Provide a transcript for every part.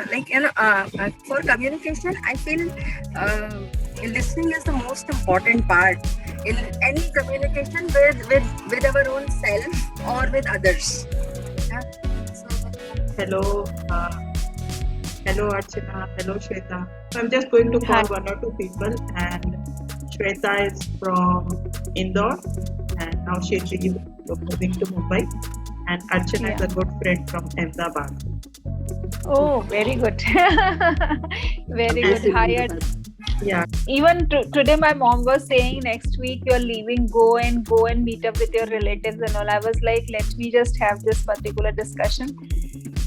For communication, I feel listening is the most important part in any communication with our own self or with others. Yeah. Hello, hello Archana, hello Shweta. So I'm just going to call Hi. one or two people, and Shweta is from Indore, and now she's moving to Mumbai, and Archana is a good friend from Ahmedabad. Oh, very good. Very good. Hi. Yeah, Even today, my mom was saying next week you're leaving, go and meet up with your relatives and all. I was like, let me just have this particular discussion.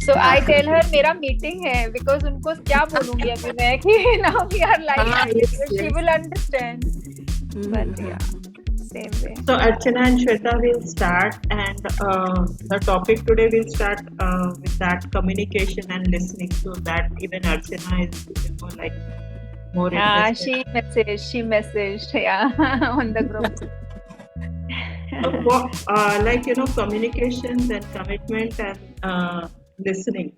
So I tell her मेरा meeting है because उनको क्या बोलूँगी अभी मैं कि now we are like she will understand. But yeah, same way. so Archana and Shweta will start, and the topic today will start with that communication and listening, so that even Archana is like more interested. She messaged, yeah, on the group. So, communications and commitment and listening,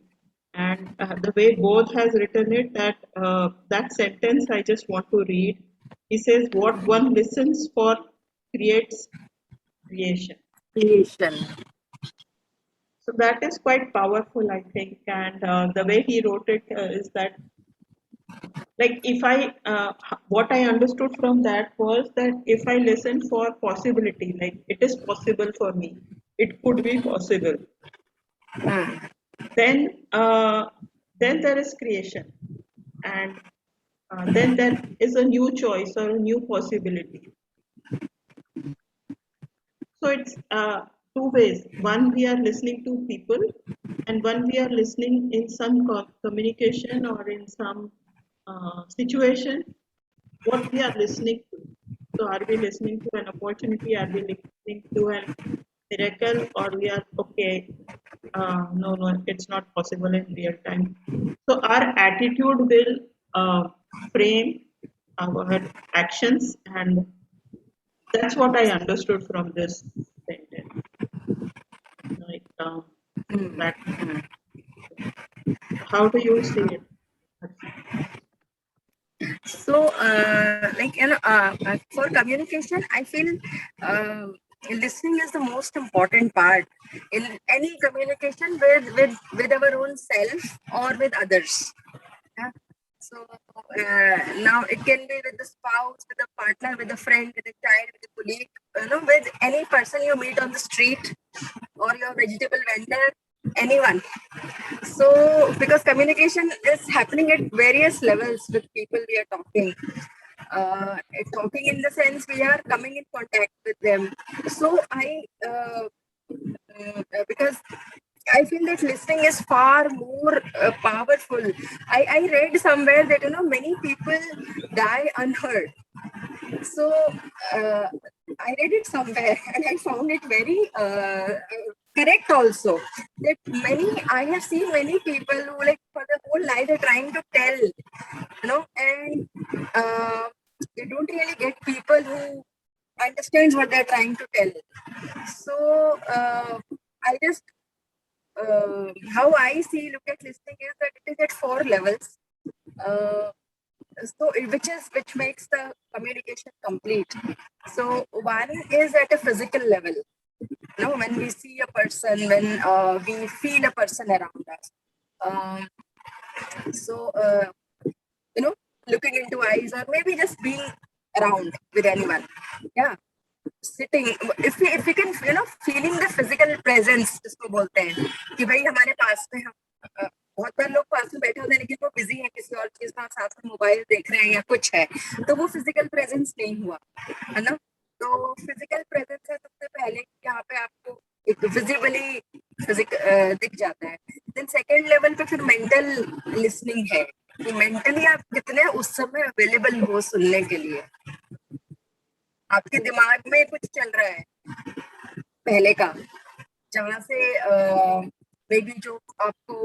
and the way both has written it, that sentence I just want to read. He says, "What one listens for creates creation." Creation. So that is quite powerful, I think. And the way he wrote it is that, like, if I, what I understood from that was that if I listen for possibility, like it is possible for me, it could be possible, then then there is creation, and then there is a new choice or a new possibility. So it's two ways. One, we are listening to people, and one, we are listening in some communication or in some situation, what we are listening to. So are we listening to an opportunity? Are we listening to a miracle? Or we are, okay, no, it's not possible in real time. So our attitude will frame our actions, and that's what I understood from this sentence. Like that. How do you see it? So, for communication, I feel listening is the most important part in any communication with our own self or with others. Yeah. So now it can be with the spouse, with a partner, with a friend, with a child, with a colleague, with any person you meet on the street or your vegetable vendor, anyone. So, because communication is happening at various levels with people we are talking. Talking in the sense we are coming in contact with them. So, because I feel that listening is far more powerful. I read somewhere that many people die unheard. So I read it somewhere and I found it very correct also. That I have seen many people who like for the whole life are trying to tell, and they don't really get people who understands what they're trying to tell. So I just how I look at listening is that it is at 4 levels. Which makes the communication complete. So one is at a physical level. When we see a person, when we feel a person around us. So looking into eyes or maybe just being around with anyone. Yeah. Sitting, if we can feeling the physical presence जिसको बोलते हैं कि भाई हमारे पास में हम बहुत बार लोग पास में बैठे होते हैं लेकिन वो बिजी है किसी और चीज में साथ में मोबाइल देख रहे हैं या कुछ है तो वो फिजिकल प्रेजेंस नहीं हुआ है ना तो फिजिकल प्रेजेंस है सबसे पहले यहाँ पे आपको एक विजिबली दिख जाता है देन सेकेंड लेवल पे फिर मेंटल लिसनिंग है कि मेंटली आप कितने उस समय अवेलेबल हो सुनने के लिए आपके दिमाग में कुछ चल रहा है पहले का जहां से मे बी जो आपको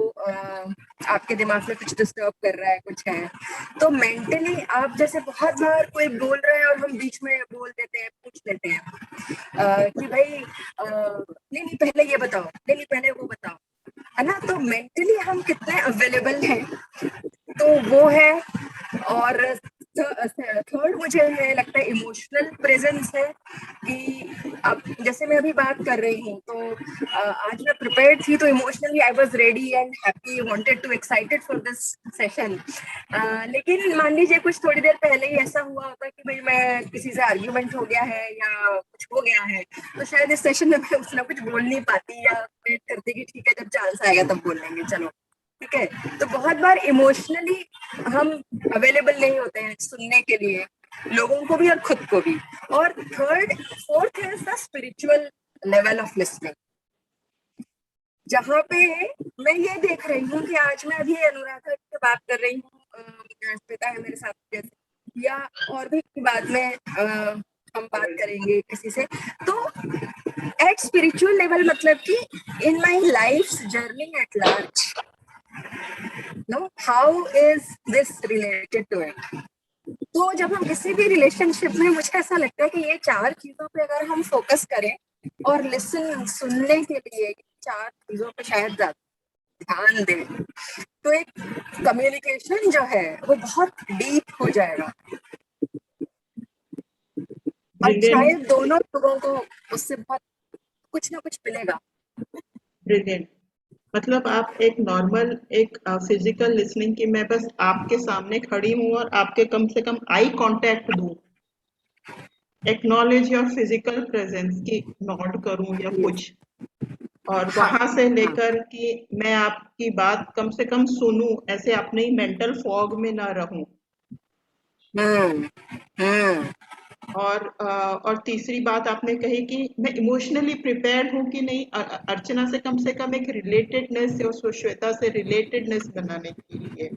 आपके दिमाग में कुछ डिस्टर्ब कर रहा है कुछ है तो मेंटली आप जैसे बहुत बार कोई बोल रहा है और हम बीच में बोल देते हैं पूछ लेते हैं कि भाई नहीं पहले ये बताओ नहीं पहले वो बताओ है ना, तो मेंटली हम कितने अवेलेबल हैं, तो वो है। और थर्ड मुझे है लगता है इमोशनल प्रेजेंस है, कि अब जैसे मैं अभी बात कर रही हूँ, तो आज मैं प्रिपेयर्ड थी, तो emotionally I was ready and happy, wanted to excited for this session. लेकिन मान लीजिए कुछ थोड़ी देर पहले ही ऐसा हुआ होता कि भाई मैं किसी से आर्ग्यूमेंट हो गया है या कुछ हो गया है, तो शायद इस सेशन में मैं कुछ ना कुछ बोल नहीं पाती, या वेट करती कि ठीक है जब चांस आएगा तब बोल लेंगे, चलो ठीक है। तो बहुत बार इमोशनली हम अवेलेबल नहीं होते हैं सुनने के लिए, लोगों को भी और खुद को भी। और fourth is the spiritual level of listening, जहाँ पे मैं ये देख रही हूँ कि आज मैं अभी अनुराधा से बात कर रही हूँ, श्वेता है मेरे साथ जैसे, या और भी बाद में हम बात करेंगे किसी से, तो एट स्पिरिचुअल लेवल, मतलब कि in my life journey at large, no how is this related to it. तो जब हम किसी भी रिलेशनशिप में, मुझे ऐसा लगता है कि ये 4 चीजों पे अगर हम फोकस करें और लिसन, सुनने के लिए 4 चीजों पे शायद ज्यादा ध्यान दें, तो एक कम्युनिकेशन जो है वो बहुत डीप हो जाएगा, और Brilliant, शायद दोनों लोगों को उससे बहुत कुछ ना कुछ मिलेगा। brilliant. मतलब आप एक नॉर्मल एक फिजिकल लिसनिंग की, मैं बस आपके सामने खड़ी हूँ और आपके कम से कम आई कांटेक्ट दूं, एक्नॉलेज योर फिजिकल प्रेजेंस की नॉड करूं या कुछ, और हाँ वहां से हाँ लेकर कि मैं आपकी बात कम से कम सुनूं, ऐसे अपने ही मेंटल फॉग में ना रहूं। हम्म और तीसरी बात आपने कही कि मैं इमोशनली प्रिपेयर्ड हूँ कि नहीं, अर्चना से कम एक रिलेटेडनेस और श्वेता से रिलेटेडनेस बनाने के लिए।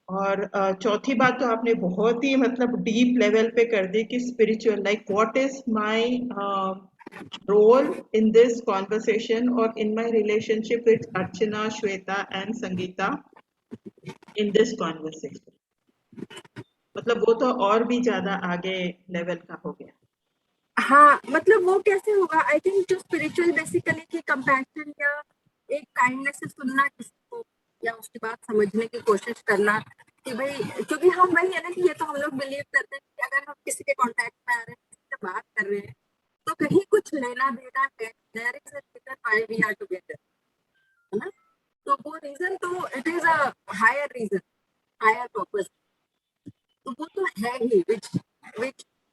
और चौथी बात तो आपने बहुत ही मतलब डीप लेवल पे कर दी कि spiritual, like what is my role in this conversation और in my relationship with Archana, Shweta and Sangeeta in this conversation. मतलब वो तो और भी ज्यादा आगे लेवल का हो गया। हाँ, मतलब वो कैसे होगा, आई थिंक जो स्पिरिचुअल बेसिकली कि कंपैशन या एक काइंडनेस से सुनना किसी को, या उसकी बात समझने की कोशिश करना, कि भाई क्योंकि हम वही है ना, कि ये तो हम लोग बिलीव करते हैं कि अगर हम किसी के कांटेक्ट में आ रहे हैं, किसी से बात कर रहे हैं, तो कहीं कुछ लेना देना है, there is a reason why we are together, है ना। तो वो रीजन, तो it is a higher reason, higher purpose, तो वो तो है ही, विच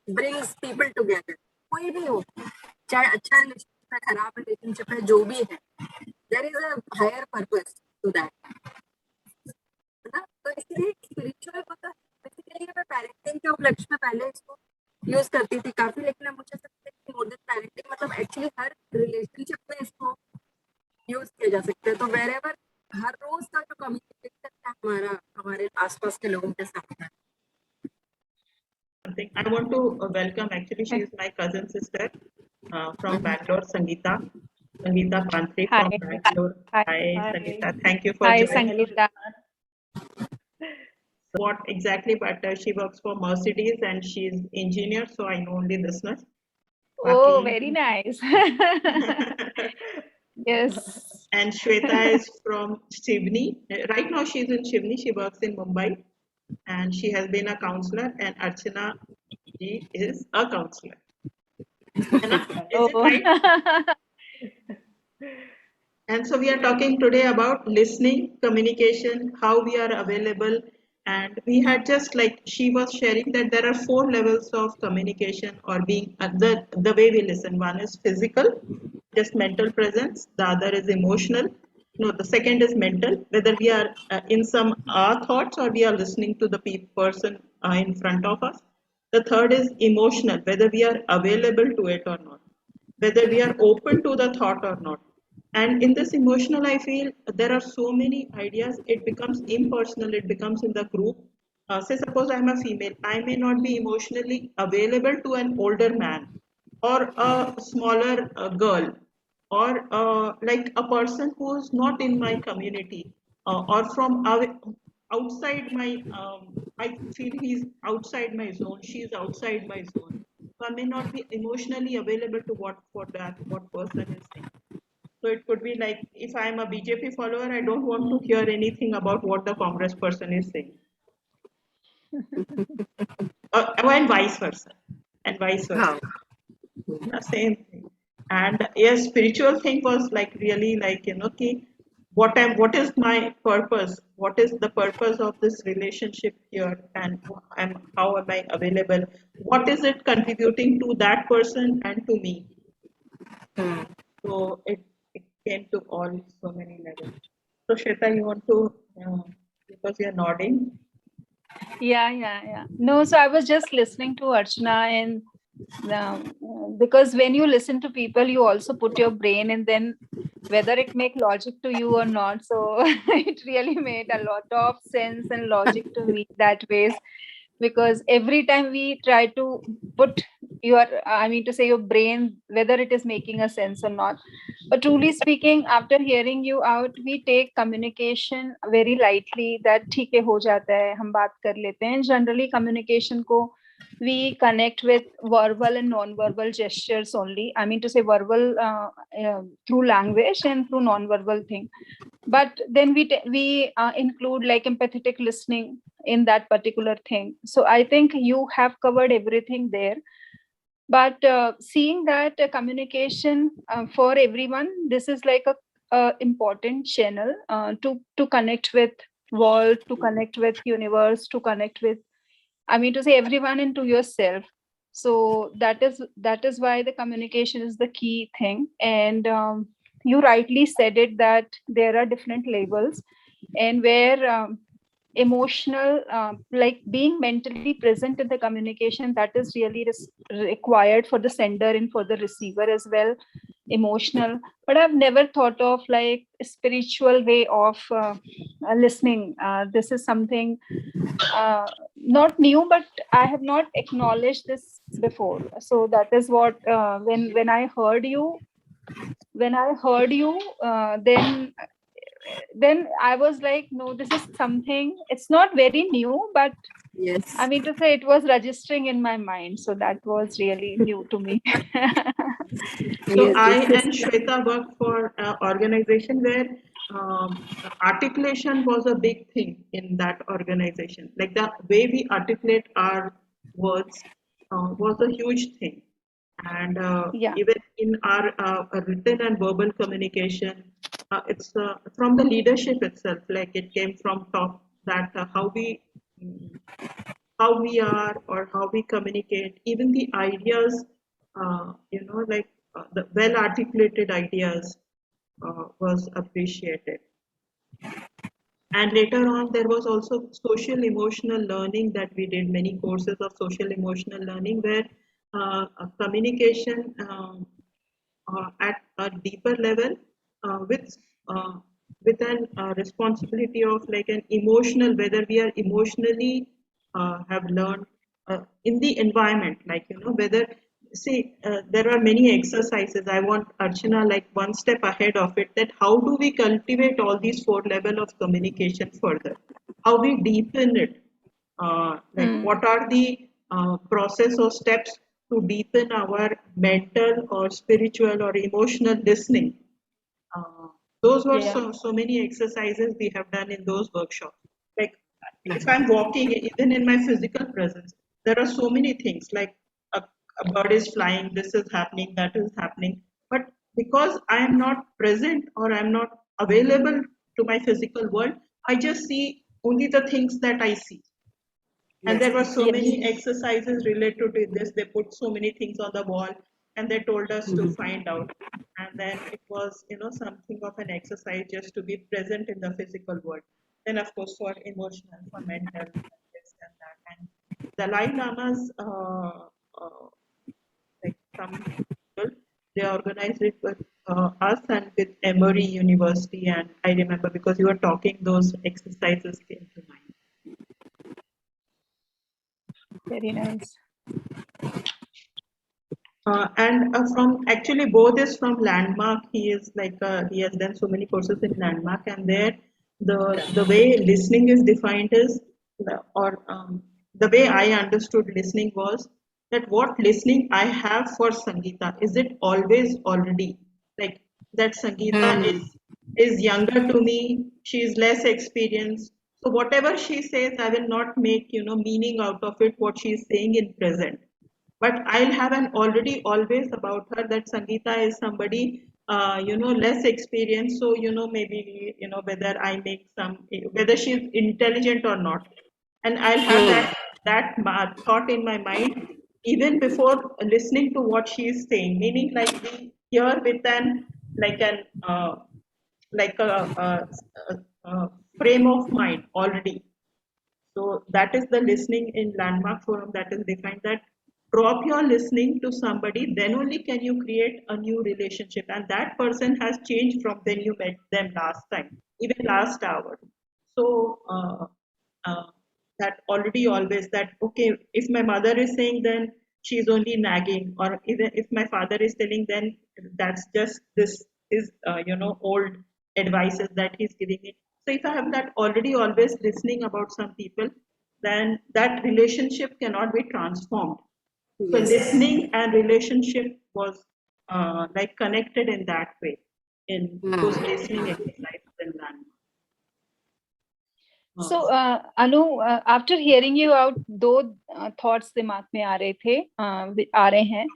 ब्रिंग्स पीपल टुगेदर, कोई भी हो, चाहे अच्छा रिलेशनशिप है, खराब रिलेशनशिप है, जो भी है, there is a higher purpose to that, है ना। तो इसलिए स्पिरिचुअल को तो बेसिकली मैं पेरेंटिंग के उपलक्ष्य में पहले इसको यूज करती थी काफी, लेकिन अब मुझे लगता है कि मोर देन पेरेंटिंग, मतलब एक्चुअली हर रिलेशनशिप में इसको यूज किया जा सकता है। तो वेरेवर हर रोज का जो कम्युनिकेशन है हमारा हमारे आसपास के लोगों के साथ है। Something I want to welcome, actually she is my cousin sister from Bangalore, Sangeeta. Sangeeta Pantri Hi. from Bangalore. Hi. Hi Hi. Sangeeta, thank you for Hi, joining. Sangeeta. What exactly, but she works for Mercedes and she is engineer, so I know only this much. Oh, very nice. Yes. And Shweta is from Shivni. Right now she is in Shivni, she works in Mumbai and she has been a counselor, and Archana ji is a counselor. Is it Oh. right? And so we are talking today about listening, communication, how we are available. And we had just like she was sharing that there are 4 levels of communication or being the way we listen. One is physical, just mental presence. The other is emotional. No, the second is mental, whether we are in some our thoughts or we are listening to the person in front of us. The third is emotional, whether we are available to it or not, whether we are open to the thought or not. And in this emotional, I feel there are so many ideas, it becomes impersonal, it becomes in the group. Say suppose I'm a female, I may not be emotionally available to an older man or a smaller girl, or like a person who is not in my community, or from outside my I feel he's outside my zone, she is outside my zone, so I may not be emotionally available to what person is saying. So it could be like, if I'm a BJP follower, I don't want to hear anything about what the Congress person is saying. And vice versa. And vice versa. The same thing. And yes, spiritual thing was like really like, what is my purpose? What is the purpose of this relationship here? And how am I available? What is it contributing to that person and to me? So it came to all so many levels. So Shweta, you want to, because you're nodding. Yeah. No, so I was just listening to Archana, and because when you listen to people, you also put your brain, and then whether it make logic to you or not. So it really made a lot of sense and logic to me that ways, because every time we try to put your brain, whether it is making a sense or not. But truly speaking, after hearing you out, we take communication very lightly, that ठीक है हो जाता है, हम बात कर लेते हैं. Generally communication को we connect with verbal and non-verbal gestures only. I mean to say verbal through language and through non-verbal thing. But then we include like empathetic listening in that particular thing. So I think you have covered everything there. But seeing that communication for everyone, this is like a important channel to connect with world, to connect with universe, to connect with, I mean to say, everyone, into yourself. So that is why the communication is the key thing. And you rightly said it, that there are different levels, and where emotional, like being mentally present in the communication, that is really required for the sender and for the receiver as well. Emotional, but I've never thought of like a spiritual way of listening. This is something not new, but I have not acknowledged this before. So that is what when I heard you, then I was like, no, this is something, it's not very new, but Yes. I mean to say, it was registering in my mind. So that was really new to me. So Yes, I this and is- Shweta worked for an organization where articulation was a big thing in that organization. Like the way we articulate our words was a huge thing. And Yeah. even in our written and verbal communication, it's from the leadership itself. Like it came from top, that how we are or how we communicate, even the ideas, like the well articulated ideas was appreciated. And later on, there was also social emotional learning that we did, many courses of social emotional learning, where communication at a deeper level uh, with an responsibility of like an emotional, whether we are emotionally have learned in the environment, like whether, see, there are many exercises. I want Archana like one step ahead of it, that how do we cultivate all these four level of communication further, how we deepen it, like what are the process or steps to deepen our mental or spiritual or emotional listening. uh, those were Yeah. so many exercises we have done in those workshops. Like if I'm walking, even in my physical presence, there are so many things, like a bird is flying, this is happening, that is happening. But because I am not present or I'm not available to my physical world, I just see only the things that I see. And yes. there were so Yes. many exercises related to this. They put so many things on the wall and they told us to find out. And then it was, something of an exercise just to be present in the physical world. Then, of course, for emotional, for mental, this and that. And Dalai Lama's, like some people, they organized it with us and with Emory University. And I remember, because you were talking, those exercises came to mind. Very nice. And from actually both is from Landmark. He is like he has done so many courses in Landmark, and there the way listening is defined is, the way I understood listening was that what listening I have for Sangeeta, is it always already, like that Sangeeta is younger to me, she is less experienced. So whatever she says, I will not make, meaning out of it, what she is saying in present. But I'll have an already always about her that Sangeeta is somebody, less experienced. So, maybe, whether I make whether she's intelligent or not. And I'll have that thought in my mind even before listening to what she is saying, meaning like we hear with like a frame of mind already. So that is the listening in Landmark Forum that is defined, that drop your listening to somebody, then only can you create a new relationship. And that person has changed from when you met them last time, even last hour. So uh, that already always that, okay, if my mother is saying, then she's only nagging, or even if my father is telling, then that's just this is, old advices that he's giving me. So if I have that already always listening about some people, then that relationship cannot be transformed. So listening and relationship was like connected in that way in those listening exercises in Landmark. So Anu, after hearing you out, दो thoughts दिमाग में आ रहे हैं,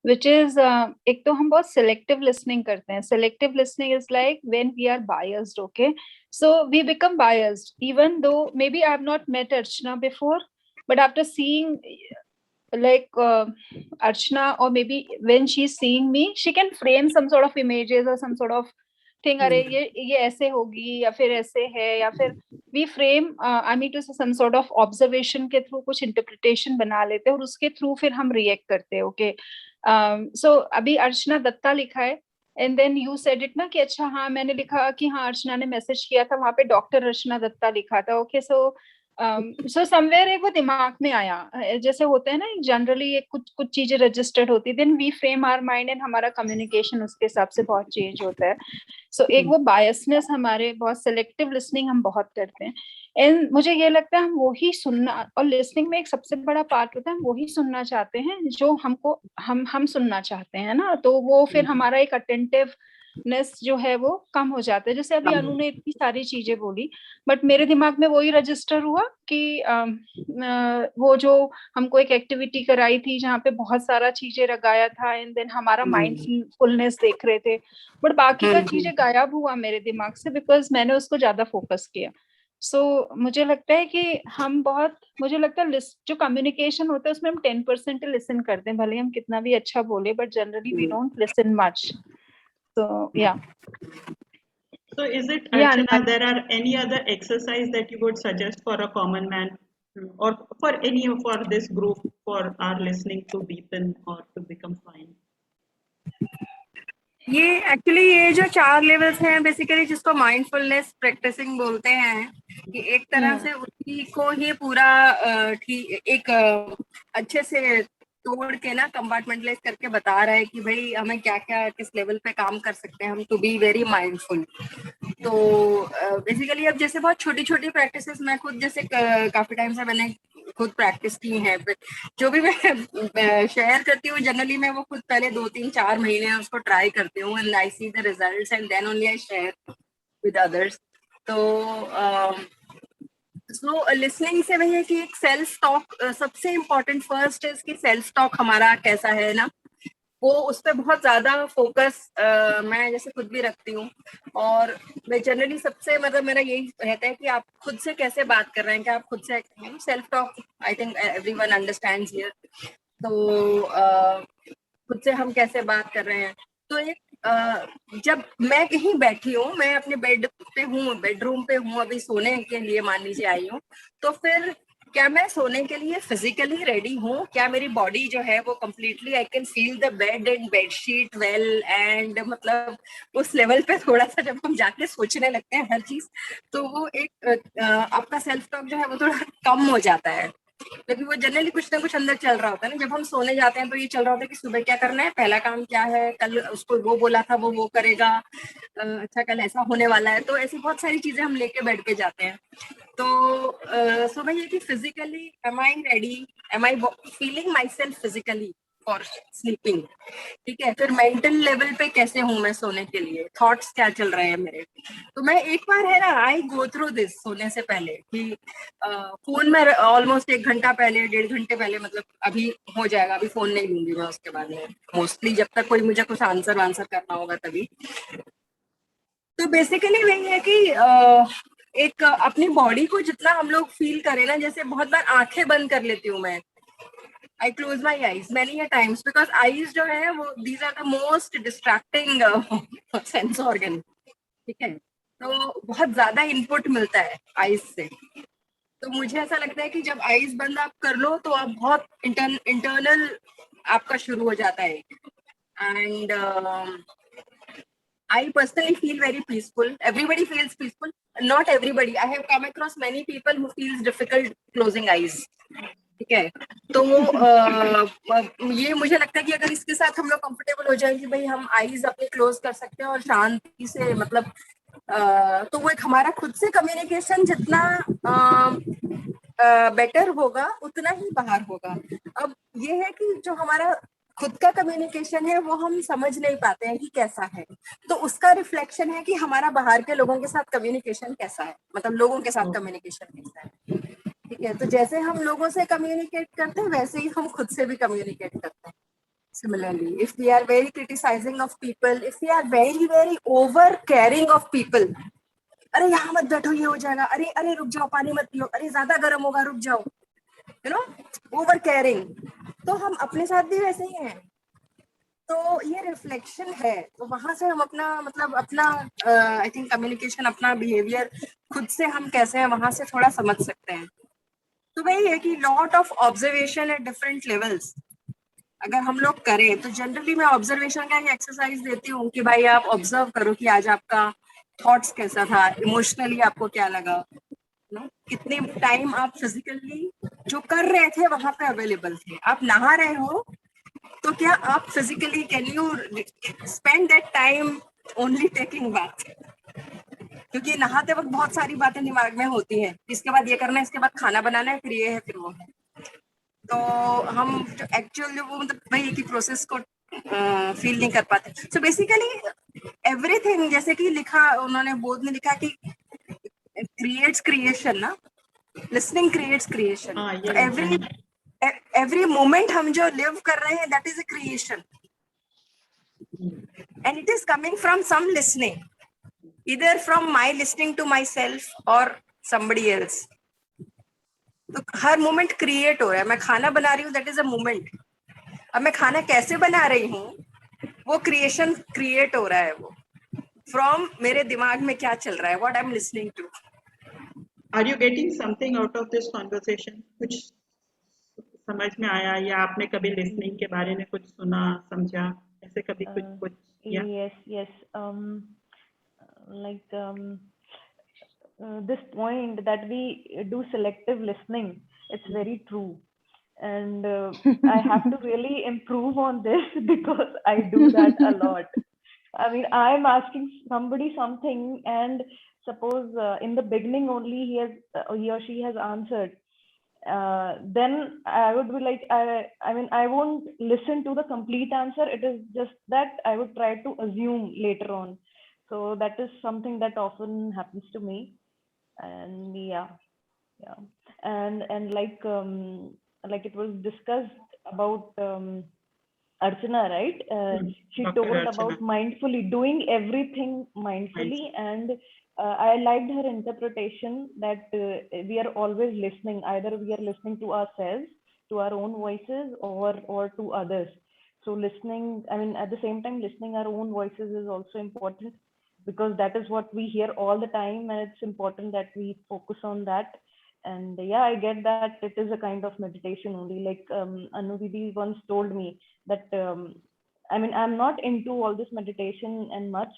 which is एक तो हम बहुत selective listening करते हैं. Selective listening is like when we are biased, okay? So we become biased, even though maybe I have not met Archana before, but after seeing like Archana, or maybe when she's seeing me, she can frame some sort of images or some sort of thing. अरे ये ऐसे होगी या फिर ऐसे है, या फिर we frame I mean to say some sort of observation के through कुछ interpretation बना लेते हैं और उसके through फिर हम react करते हैं. Okay, so अभी अर्चना दत्ता लिखा है and then you said it ना कि अच्छा हाँ मैंने लिखा कि हाँ अर्चना ने मैसेज किया था, वहां पे डॉक्टर अर्चना दत्ता लिखा था. ओके, सो समवेयर एक वो दिमाग में आया, जैसे होते हैं ना जनरली एक कुछ चीजें रजिस्टर्ड होती है, then we frame our mind and हमारा कम्युनिकेशन उसके हिसाब से बहुत चेंज होता है. सो एक वो बायसनेस हमारे, बहुत सिलेक्टिव लिसनिंग हम बहुत करते हैं. एंड मुझे ये लगता है हम वही सुनना, और लिसनिंग में एक सबसे बड़ा पार्ट होता है हम वही सुनना चाहते हैं जो हमको हम सुनना चाहते हैं ना. तो वो फिर हमारा एक अटेंटिवनेस जो है वो कम हो जाता है. जैसे अभी अनु ने इतनी सारी चीजें बोली, बट मेरे दिमाग में वही रजिस्टर हुआ कि वो जो हमको एक एक्टिविटी कराई थी जहाँ पे बहुत सारा चीजें लगाया था एंड देन हमारा माइंडफुलनेस देख रहे थे, बट बाकी का चीजें गायब हुआ मेरे दिमाग से बिकॉज मैंने उसको ज्यादा फोकस किया. सो मुझे लगता है कि मुझे लगता है जो कम्युनिकेशन होता है उसमें हम 10% लिसन करते हैं, भले हम कितना भी अच्छा बोले, but generally we don't listen much. So yeah. So is it, Archana, there are any other exercise that you would suggest for a common man or for this group, for our listening to deepen or to become fine? ये actually ये जो 4 levels हैं basically जिसको mindfulness practising बोलते हैं, कि एक तरह से उसी को ही पूरा एक अच्छे से तोड़ के ना कंपार्टमेंटलाइज करके बता रहा है कि भाई हमें क्या क्या किस लेवल पे काम कर सकते हैं हम टू बी वेरी माइंडफुल. तो बेसिकली अब जैसे बहुत छोटी छोटी प्रैक्टिसेस मैं खुद जैसे काफी टाइम से मैंने खुद प्रैक्टिस की है, जो भी मैं शेयर करती हूँ जनरली मैं वो खुद पहले 2-3-4 महीने उसको ट्राई करती हूँ and I see the results and then only I share with others. तो सो लिसनिंग से वही है कि एक सेल्फ टॉक सबसे इम्पोर्टेंट फर्स्ट है कि सेल्फ टॉक हमारा कैसा है ना, वो उस पर बहुत ज्यादा फोकस मैं जैसे खुद भी रखती हूँ. और मैं जनरली सबसे मतलब मेरा यही रहता है कि आप खुद से कैसे बात कर रहे हैं, कि आप खुद से self talk I think everyone understands here. तो खुद से हम कैसे बात कर रहे हैं. तो एक जब मैं कहीं बैठी हूँ, मैं अपने बेड पे हूँ, बेडरूम पे हूँ, अभी सोने के लिए मान लीजिए आई हूँ, तो फिर क्या मैं सोने के लिए फिजिकली रेडी हूँ, क्या मेरी बॉडी जो है वो completely I can feel the bed and bedsheet well and मतलब उस लेवल पे थोड़ा सा जब हम जाके सोचने लगते हैं हर चीज, तो वो एक आपका सेल्फ टॉक जो है वो थोड़ा कम हो जाता है. लेकिन वो जनरली कुछ ना कुछ अंदर चल रहा होता है ना. जब हम सोने जाते हैं तो ये चल रहा होता है कि सुबह क्या करना है, पहला काम क्या है, कल उसको वो बोला था वो करेगा, अच्छा कल ऐसा होने वाला है. तो ऐसी बहुत सारी चीजें हम लेके बेड पे जाते हैं. तो सुबह ये कि physically am I ready, am I feeling myself physically, for sleeping, ठीक है। फिर मेंटल लेवल पे कैसे हूँ मैं सोने के लिए, थॉट्स क्या चल रहे हैं मेरे। तो मैं एक बार है ना, आई गो थ्रू दिस सोने से पहले कि फोन में ऑलमोस्ट 1 घंटा पहले, 1.5 घंटे पहले, मतलब अभी हो जाएगा, अभी फोन नहीं लूंगी मैं उसके बाद में, मोस्टली जब तक कोई मुझे कुछ आंसर वांसर करना होगा तभी। तो बेसिकली वही है कि एक अपनी बॉडी को जितना हम लोग फील करें ना, जैसे बहुत बार आंखें बंद कर लेती हूँ मैं, I close my eyes many a times, because eyes जो है वो these are the most distracting sense organ, ठीक है। तो बहुत ज्यादा इनपुट मिलता है आईज से। तो मुझे ऐसा लगता है कि जब आईज बंद आप कर लो तो आप बहुत इंटरनल आपका शुरू हो जाता है। And I personally feel very peaceful. Everybody feels peaceful. Not everybody. I have come across many people who feels difficult closing eyes. ठीक है। तो ये मुझे लगता है कि अगर इसके साथ हम लोग कंफर्टेबल हो जाएं कि भाई हम आईज अपने क्लोज कर सकते हैं और शांति से, मतलब तो वो एक हमारा खुद से कम्युनिकेशन जितना बेटर होगा उतना ही बाहर होगा। अब ये है कि जो हमारा खुद का कम्युनिकेशन है वो हम समझ नहीं पाते हैं कि कैसा है, तो उसका रिफ्लेक्शन है कि हमारा बाहर के लोगों के साथ कम्युनिकेशन कैसा है, मतलब लोगों के साथ कम्युनिकेशन कैसा है, ठीक है। तो जैसे हम लोगों से कम्युनिकेट करते हैं वैसे ही हम खुद से भी कम्युनिकेट करते हैं। Similarly, if we are very criticizing of people, if we are very over caring of people, अरे यहाँ मत बैठो ये हो जाएगा, अरे अरे रुक जाओ पानी मत पियो, अरे ज्यादा गर्म होगा रुक जाओ, यू नो, ओवर केयरिंग, तो हम अपने साथ भी वैसे ही हैं। तो ये रिफ्लेक्शन है, तो वहां से हम अपना, मतलब अपना आई थिंक कम्युनिकेशन, अपना बिहेवियर खुद से हम कैसे हैं वहां से थोड़ा समझ सकते हैं। तो वही है कि lot of observation at different levels अगर हम लोग करें, तो जनरली मैं ऑब्जर्वेशन का एक एक्सरसाइज देती हूँ कि भाई आप ऑब्जर्व करो कि आज आपका थॉट्स कैसा था, इमोशनली आपको क्या लगा, कितने टाइम आप फिजिकली जो कर रहे थे वहां पे अवेलेबल थे। आप नहा रहे हो तो क्या आप physically can you spend that time only taking bath, क्योंकि नहाते वक्त बहुत सारी बातें दिमाग में होती हैं, इसके बाद ये करना है, इसके बाद खाना बनाना है, फिर ये है, फिर वो है। तो हम एक्चुअली वो मतलब वही की प्रोसेस को फील नहीं कर पाते। सो बेसिकली एवरीथिंग, जैसे कि लिखा उन्होंने बोध में लिखा कि क्रिएट्स क्रिएशन ना, लिसनिंग क्रिएट्स क्रिएशन। तो एवरी मोमेंट हम जो लिव कर रहे हैं that is a creation, and it is coming from some listening, either from my listening to myself or somebody else। तो हर मोमेंट क्रिएट हो रहा है। मैं खाना बना रही हूँ, दैट इज अ मोमेंट। अब मैं खाना कैसे बना रही हूँ, वो क्रिएशन क्रिएट हो रहा है, वो फ्रॉम मेरे दिमाग में क्या चल रहा है, what I am listening to. Are you getting something out of this conversation? कुछ समझ में आया, या आपने कभी लिसनिंग के बारे में कुछ सुना समझा, ऐसे कभी कुछ Yes. Like this point that we do selective listening, it's very true, and I have to really improve on this because I do that a lot. I mean, I'm asking somebody something, and suppose in the beginning only he or she has answered, then I would be like, I mean, I won't listen to the complete answer. It is just that I would try to assume later on. So that is something that often happens to me. And yeah. And like it was discussed about Archana, right? She Dr. told Archana. about mindfully doing everything mindfully, and I liked her interpretation that we are always listening. Either we are listening to ourselves, to our own voices, or to others. So listening, I mean, at the same time, listening our own voices is also important, because that is what we hear all the time, and it's important that we focus on that. And yeah, I get that it is a kind of meditation only. Like Anuvidi once told me that I mean, I'm not into all this meditation and much.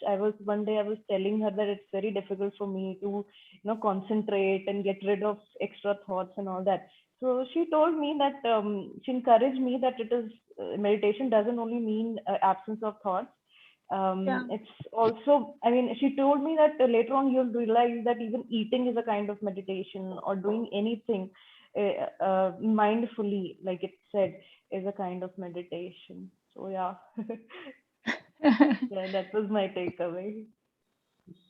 One day I was telling her that it's very difficult for me to, concentrate and get rid of extra thoughts and all that. So she told me that she encouraged me that it is meditation doesn't only mean absence of thoughts. It's also, I mean, she told me that later on you'll realize that even eating is a kind of meditation, or doing anything. mindfully, like it said, is a kind of meditation. So yeah, yeah, that was my takeaway.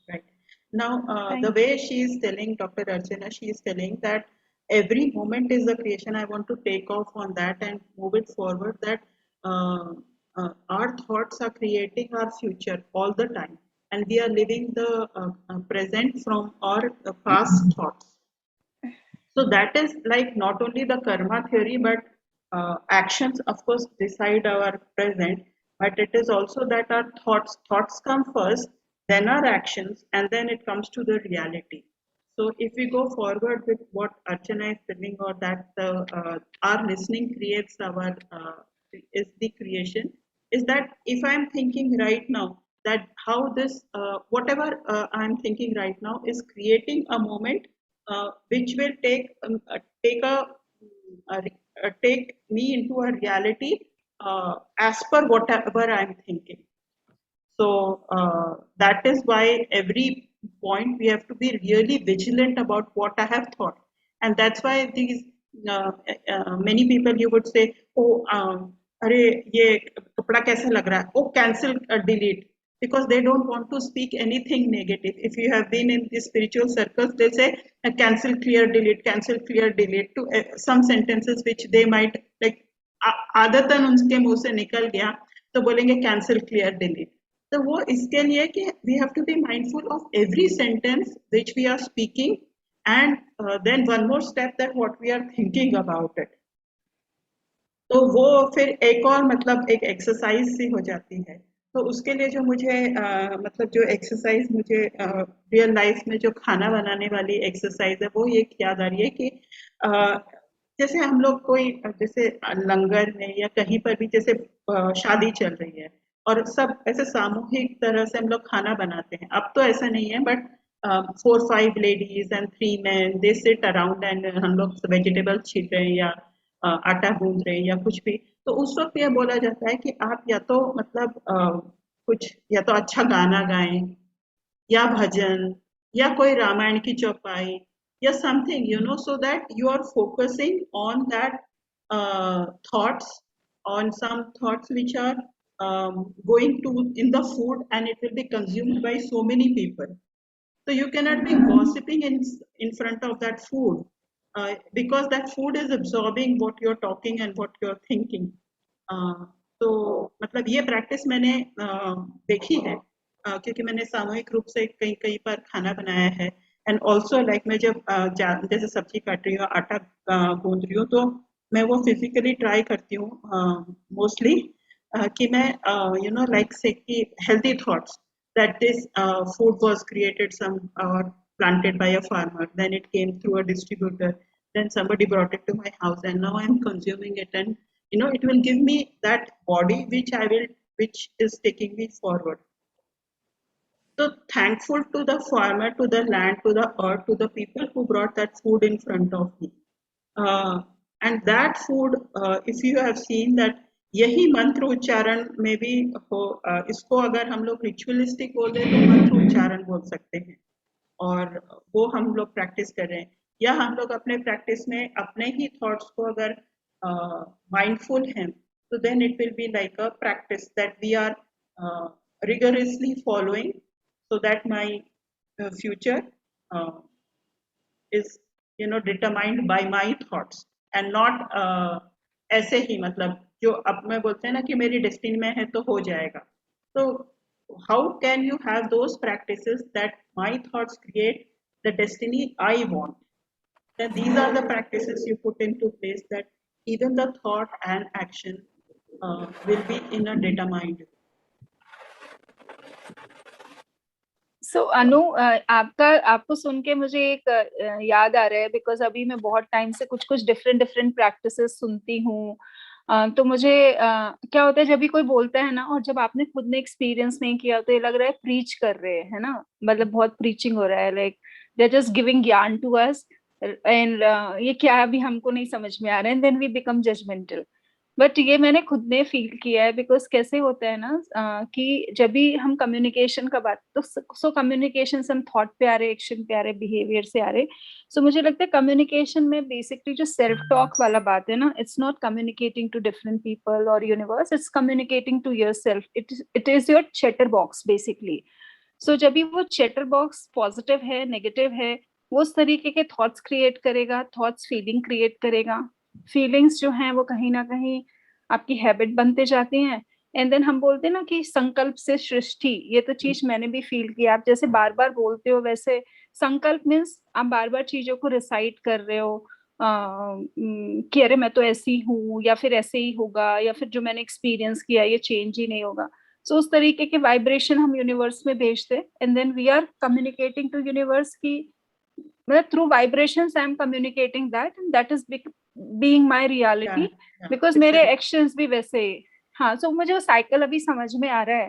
Right. Now, Thank the way she is telling, Dr. Archana, she is telling that every moment is a creation. I want to take off on that and move it forward, that uh, our thoughts are creating our future all the time. And we are living the present from our past thoughts. So that is like not only the karma theory, but actions, of course, decide our present. But it is also that our thoughts come first, then our actions, and then it comes to the reality. So if we go forward with what Archana is telling, or that our listening creates our is the creation, is that if I'm thinking right now that how this whatever I'm thinking right now is creating a moment which will take me into a reality as per whatever I'm thinking. So that is why every point we have to be really vigilant about what I have thought, and that's why these many people you would say, oh, अरे ये कपड़ा कैसा लग रहा है, oh cancel delete, because they don't want to speak anything negative. If you have been in the spiritual circles, they say cancel, clear, delete to some sentences which they might like आदतन उनके मुंह से निकल गया तो बोलेंगे cancel, clear, delete. तो वो इसके लिए कि we have to be mindful of every sentence which we are speaking, and then one more step, that what we are thinking about it. तो वो फिर एक और मतलब एक एक्सरसाइज सी हो जाती है. तो उसके लिए जो मुझे मतलब जो एक्सरसाइज मुझे रियल लाइफ में जो खाना बनाने वाली एक्सरसाइज है वो ये याद आ रही है कि जैसे हम लोग कोई जैसे लंगर में या कहीं पर भी जैसे शादी चल रही है और सब ऐसे सामूहिक तरह से हम लोग खाना बनाते हैं. अब तो ऐसा नहीं है, but 4-5 ladies and 3 men they sit around and हम लोग वेजिटेबल छील रहे हैं या आटा गूंद रहे हैं या कुछ भी. तो उस वक्त यह बोला जाता है कि आप या तो मतलब कुछ या तो अच्छा गाना गाएं या भजन या कोई रामायण की चौपाई या something, so that you are focusing on that thoughts, on some thoughts which are going to in the food, and it will be consumed by so many people. So you cannot be gossiping in front of that food, because that food is absorbing what you're talking and what you're thinking. तो मतलब ये practice मैंने देखी है, क्योंकि मैंने सामूहिक रूप से कई कई बार खाना बनाया है. एंड ऑल्सो लाइक मैं जब जैसे सब्जी काट रही हूँ, आटा गूंद रही हूँ, तो मैं वो फिजिकली ट्राई करती हूँ मोस्टली कि मैं लाइक से कि healthy thoughts, that this food was created or planted by a farmer, then it came through a distributor, then somebody brought it to my house, and now I'm consuming it, and it will give me that body which is taking me forward. So thankful to the farmer, to the land, to the earth, to the people who brought that food in front of me. And that food, if you have seen that यही मंत्र उच्चारण में भी हो, इसको अगर हम लोग रिचुअलिस्टिक बोले तो मंत्र उच्चारण बोल सकते हैं, और वो हम लोग प्रैक्टिस कर रहे हैं. या हम लोग अपने प्रैक्टिस में अपने ही थॉट्स को अगर माइंडफुल हैं, तो then it will be like a practice that we are rigorously following, so that my future is determined by my thoughts and not ऐसे ही मतलब जो अब मैं बोलते हैं ना कि मेरी डेस्टिनी में है तो हो जाएगा. तो how can you have those practices that my thoughts create the destiny I want? Then these are the practices you put into place, that even the thought and action will be in a determined. So अनु, आपको सुन के मुझे एक याद आ रहा है, because अभी मैं बहुत टाइम से कुछ डिफरेंट प्रैक्टिसेस सुनती हूँ. तो मुझे क्या होता है जब भी कोई बोलता है ना, और जब आपने खुद ने एक्सपीरियंस नहीं किया तो ये लग रहा है प्रीच कर रहे हैं ना, मतलब बहुत प्रीचिंग हो रहा है, like they are just giving gyan to us, and ये क्या अभी हमको नहीं समझ में आ रहा है, and then we become judgmental. But ये मैंने खुद ने फील किया है, बिकॉज कैसे होता है ना कि जब भी हम कम्युनिकेशन का बात, तो सो कम्युनिकेशन से हम थॉट पे आ रहे, एक्शन पे आ रहे, बिहेवियर से आ रहे. सो मुझे लगता है कम्युनिकेशन में बेसिकली जो सेल्फ टॉक वाला बात है ना, it's not communicating to different people और यूनिवर्स, इट्स कम्युनिकेटिंग टू योर सेल्फ. It is your chatter box basically. So जब भी वो चैटर बॉक्स पॉजिटिव है, नेगेटिव है, वो उस तरीके के थॉट्स क्रिएट करेगा, थॉट्स फीलिंग क्रिएट करेगा. फीलिंग्स जो हैं वो कहीं ना कहीं आपकी हैबिट बनते जाती हैं. एंड देन हम बोलते हैं ना कि संकल्प से सृष्टि, ये तो चीज मैंने भी फील किया. आप जैसे बार बार बोलते हो, वैसे संकल्प मीन्स आप बार बार चीजों को रिसाइट कर रहे हो कि अरे मैं तो ऐसी हूँ, या फिर ऐसे ही होगा, या फिर जो मैंने एक्सपीरियंस किया ये चेंज ही नहीं होगा. सो उस तरीके के वाइब्रेशन हम यूनिवर्स में भेजते हैं. And then we are communicating to universe की, मतलब through vibrations I am communicating that, and that is being my reality. Because मेरे एक्शंस भी वैसे. हाँ, सो मुझे वो साइकिल अभी समझ में आ रहा है.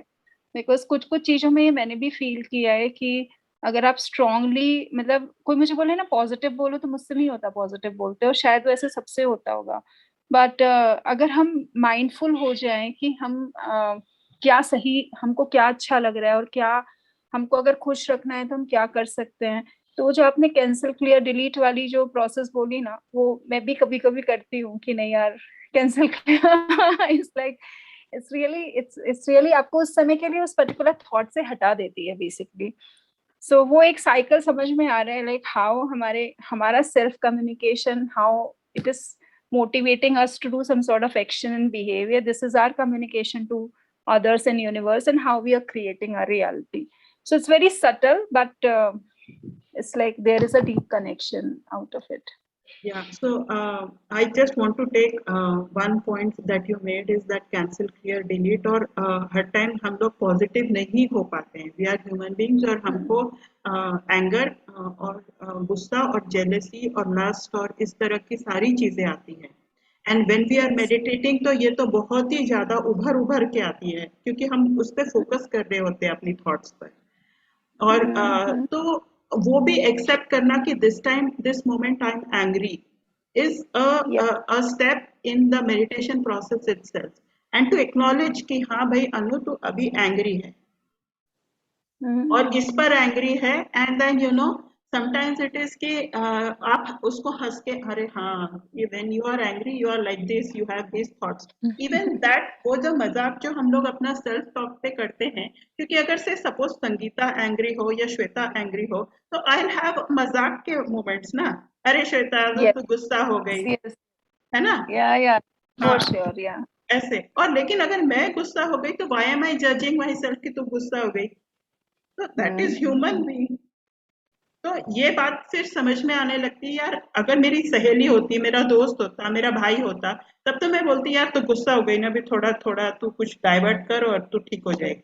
बिकॉज कुछ कुछ चीजों में मैंने भी फील किया है कि अगर आप स्ट्रांगली, मतलब कोई मुझे बोले ना पॉजिटिव बोलो, तो मुझसे नहीं होता पॉजिटिव बोलते, और शायद वैसे सबसे होता होगा. बट अगर हम माइंडफुल हो जाएं कि हम क्या सही, हमको क्या अच्छा लग रहा है, और क्या हमको अगर खुश रखना है तो हम क्या कर सकते हैं. तो जो आपने कैंसिल क्लियर डिलीट वाली जो प्रोसेस बोली ना, वो मैं भी कभी कभी करती हूँ कि नहीं यार cancel clear. It's like it's really आपको उस समय के लिए उस पर्टिकुलर थॉट से हटा देती है बेसिकली. सो वो एक साइकिल समझ में आ रहा है, लाइक हाउ हमारा self communication, how it is motivating us to do some sort of action and behavior. This is our communication to others and universe, and how we are creating our reality. So it's very subtle, but it's like there is a deep connection out of it. Yeah, so I just want to take one point that you made is that cancel, clear, delete. और हर time हम लोग positive नहीं हो पाते हैं. We are human beings, और हमको anger और गुस्सा और जेलेसी और लस्ट और इस तरह की सारी चीजें आती हैं. And when we are meditating तो ये तो बहुत ही ज्यादा उभर के आती है, क्योंकि हम उस पर फोकस कर रहे होते हैं अपनी थॉट्स पर. और तो वो भी एक्सेप्ट करना कि this moment I am angry is a step in the meditation process itself. And to acknowledge कि हाँ भाई अनु तू अभी एंग्री है और इस पर एंग्री है. And then you know sometimes it is कि आप उसको हंस के, अरे हाँ when you are angry you are like this, you have this thoughts. Even that, वो जो मजाक जो हम लोग अपना सेल्फ टॉक पे करते हैं, क्योंकि अगर से सपोज संगीता एंग्री हो या श्वेता एंग्री हो, तो आई विल हैव मजाक के मोमेंट्स ना, अरे श्वेता तू गुस्सा हो गई, है ना. For sure, yeah. ऐसे. और लेकिन अगर मैं गुस्सा हो गई तो why am I judging my self कि तू गुस्सा हो गई. तो दैट इज ह्यूमन बीइंग. तो ये बात फिर समझ में आने लगती है, यार अगर मेरी सहेली होती, मेरा दोस्त होता, मेरा भाई होता, तब तो मैं बोलती यार तू गुस्सा हो गई ना, भी थोड़ा थोड़ा तू कुछ डाइवर्ट कर और तू ठीक हो जाएगी.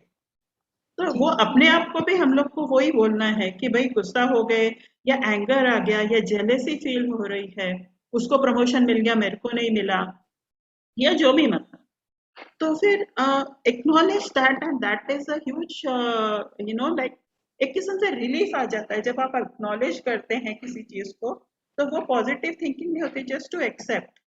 तो वो अपने आप को भी हम लोग को वही बोलना है कि भाई गुस्सा हो गए, या एंगर आ गया, या जेलेसी फील हो रही है, उसको प्रमोशन मिल गया मेरे को नहीं मिला, या जो भी मतलब. तो फिर acknowledge that, and that is a huge you know like एक किस्म से रिलीफ आ जाता है जब आप एक्नॉलेज करते हैं किसी चीज को. तो वो पॉजिटिव थिंकिंग नहीं होती, जस्ट टू एक्सेप्ट.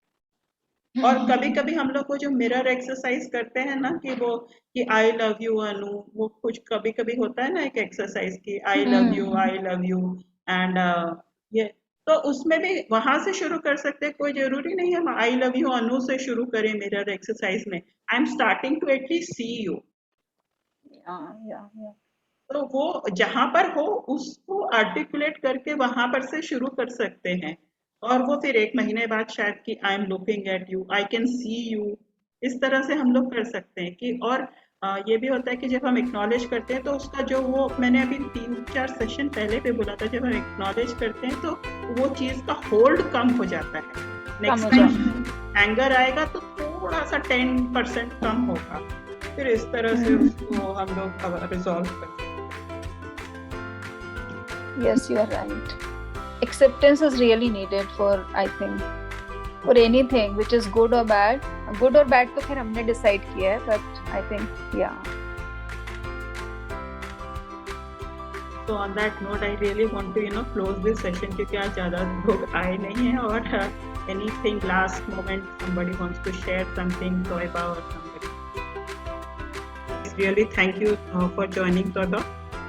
और कभी कभी हम लोग को जो मिरर एक्सरसाइज करते हैं ना, कि वो कि आई लव यू अनु, वो कुछ कभी कभी होता है ना एक एक्सरसाइज की आई लव यू एंड ये, तो उसमें भी वहां से शुरू कर सकते हैं. कोई जरूरी नहीं हम आई लव यू अनु से शुरू करें मिरर एक्सरसाइज में. I am starting to at least see you. तो वो जहां पर हो उसको आर्टिकुलेट करके वहां पर से शुरू कर सकते हैं. और वो फिर एक महीने बाद शायद कि I am looking at you, I can see you, इस तरह से हम लोग कर सकते हैं कि. और ये भी होता है कि जब हम एक्नॉलेज करते हैं तो उसका जो वो मैंने अभी 3-4 सेशन पहले पे बोला था, जब हम एक्नॉलेज करते हैं तो वो चीज का होल्ड कम हो जाता है. नेक्स्ट टाइम एंगर आएगा तो थोड़ा सा 10% कम होगा, फिर इस तरह से उसको हम लोग रिजॉल्व कर सकते हैं. Yes, you are right. Acceptance is really needed for, I think, for anything which is good or bad. Good or bad तो फिर हमने decide किया है, but I think, yeah. So on that note, I really want to close this session, क्योंकि आज ज़्यादा लोग आए नहीं हैं और anything last moment somebody wants to share something, Toiba or somebody. Really thank you for joining, Toiba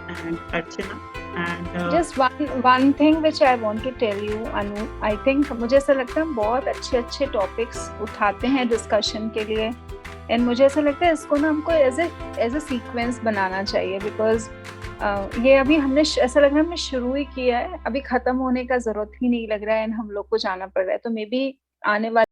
and Archana. And just one thing which I want to tell you, Anu, I think मुझे ऐसा लगता है हम बहुत अच्छे topics उठाते हैं discussion के लिए, एंड मुझे ऐसा लगता है इसको ना हमको एज ए सीक्वेंस बनाना चाहिए, बिकॉज ये अभी हमने ऐसा लग रहा है हमने शुरू ही किया है, अभी खत्म होने का जरूरत ही नहीं लग रहा है, एंड हम लोग को जाना पड़ रहा है, तो मे बी आने वाले